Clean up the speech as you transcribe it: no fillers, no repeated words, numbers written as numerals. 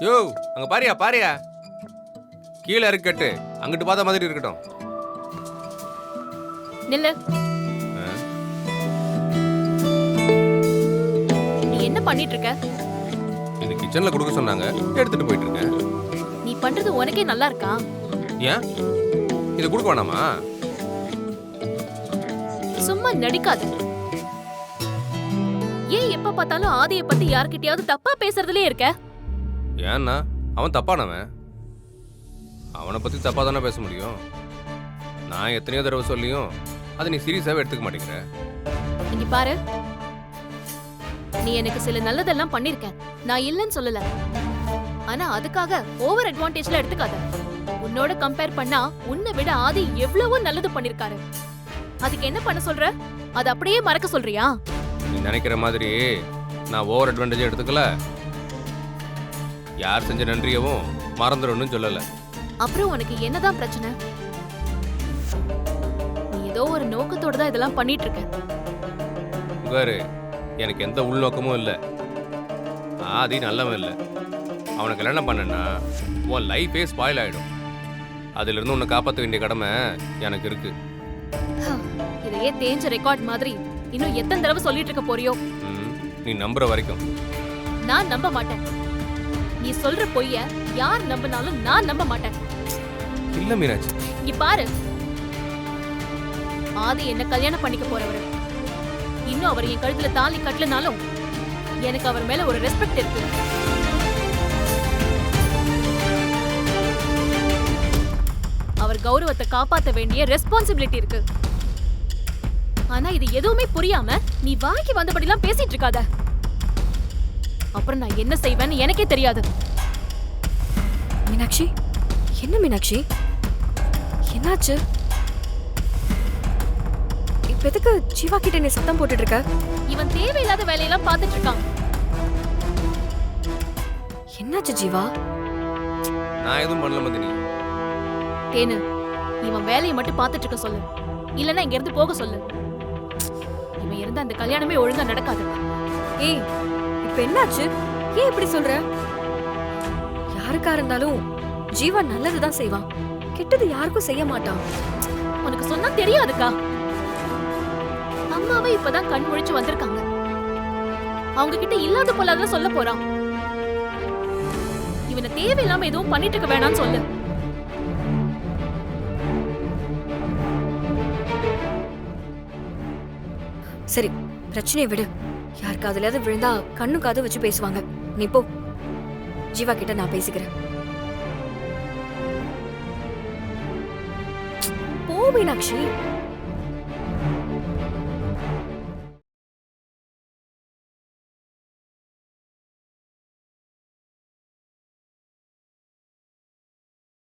யோ அங்க பாரியா பாரியா, கீழே இருக்கட்டு, அங்கிட்டு பார்த்த மாதிரி இருக்கட்டும். நில்லு. நீ என்ன பண்ணிட்டு இருக்க? இந்த கிச்சன்ல கொடுக்க சொன்னாங்க, எடுத்துட்டு போயிட்டு இருக்கேன். நீ பண்றது உனக்கே நல்லா இருக்கா? ஏன் இதை கொடுக்க வேணாமா? சும்மா நடிக்காத. ஏன் எப்ப பார்த்தாலும் ஆதியை பத்தி யார்கிட்டயாவது தப்பா பேசுறதுலே இருக்க? ஏன்னா அவன் தப்பானவன், அவனை பத்தி தப்பா தானே பேச முடியும். நான் எத்தனையோ தடவை சொல்லியும் அதை நீ சீரியஸாவே எடுத்துக்க மாட்டேங்கிற. இங்க பாரு, நீ எனக்கு சில நல்லதெல்லாம் பண்ணிருக்க, நான் இல்லைன்னு சொல்லல. ஆனா அதுக்காக ஓவர் அட்வான்டேஜ்ல எடுத்துக்காத. உன்னோட கம்பேர் பண்ணா உன்னை விட ஆதி எவ்வளவோ நல்லது பண்ணிருக்காரு. அதுக்கு என்ன பண்ண சொல்ற? அது அப்படியே மறக்க சொல்றியா? நீ நினைக்கிற மாதிரி நான் ஓவர் அட்வான்டேஜ் எடுத்துக்கல, யார் செஞ்ச நன்றியவும் மறந்துடணும்னு சொல்லல. அப்புறம் உனக்கு என்னதான் பிரச்சனை? நீ ஏதோ ஒரு நோக்கத்தோட தான் இதெல்லாம் பண்ணிட்டு இருக்க. உகாரு, எனக்கு எந்த உள்நோக்கமும் இல்லை. ஆதி நல்லவன் இல்லை. அவனுக்கு கல்யாணம் பண்ணனா உன் லைஃபே ஸ்பாயில் ஆயிடும். அதுல இருந்து உன்னை காப்பாற்ற வேண்டிய கடமை எனக்கு இருக்கு. இதையே தேஞ்ச ரெக்கார்ட் மாதிரி இன்னும் எத்தனை தடவை சொல்லிட்டு இருக்க போறியோ? நீ நம்புற வரைக்கும். நான் நம்ப மாட்டேன். நீ சொல்ற பொய்ய யார் நம்பினாலும் நான் நம்ப மாட்டேன். இல்ல மீனாட்சி, இங்க பாரு, ஆதி என்ன கல்யாணம் பண்ணிக்க போறவரு. இன்னும் அவர் என் கழுத்துல தாலி கட்டலனாலும் எனக்கு அவர் மேல ஒரு ரெஸ்பெக்ட் இருக்கு. அவர் கௌரவத்தை காப்பாத்த வேண்டிய ரெஸ்பான்சிபிலிட்டி இருக்கு. ஆனா இது எதுவுமே புரியாம நீ வாய்க்கு வந்தபடிலாம் பேசிட்டு இருக்காத. அப்புறம் நான் என்ன செய்வேன்னு எனக்கே தெரியாது. மீனாட்சி, என்ன மீனாட்சி, என்னாச்சு? இப்ப எதுக்கு ஜீவா கிட்ட நீ சத்தம் போட்டுட்டு இருக்க? இவன் தேவையில்லாத வேலையெல்லாம் பார்த்துட்டு இருக்கான். என்னாச்சு ஜீவா? நான் எதுவும் பண்ணல மதினி. தேனு, இவன் வேலையை மட்டும் பார்த்துட்டு இருக்க சொல்லு, இல்லன்னா இங்க இருந்து போக சொல்லு. இவன் இருந்தா அந்த கல்யாணமே ஒழுங்கா நடக்காது. ஏய், இப்ப என்னாச்சு? ஏன் இப்படி சொல்ற? யாருக்கா இருந்தாலும் ஜீவா நல்லதுதான் செய்வான், கெட்டது யாருக்கும் செய்ய மாட்டான். உனக்கு சொன்னா தெரியாதுக்கா. அம்மாவே இப்பதான் கண் முழிச்சு வந்திருக்காங்க. அவங்க கிட்ட இல்லாத போலாதான் சொல்ல போறான். இவனை தேவையில்லாம எதுவும் பண்ணிட்டு இருக்க வேணாம்னு சொல்லு. சரி, பிரச்சனையை விடு. யாருக்கு அதுலயாவது விழுந்தா கண்ணு காது வச்சு பேசுவாங்க. நீ போ, ஜீவா கிட்ட நான் பேசிக்கிறேன். போ மீனாட்சி.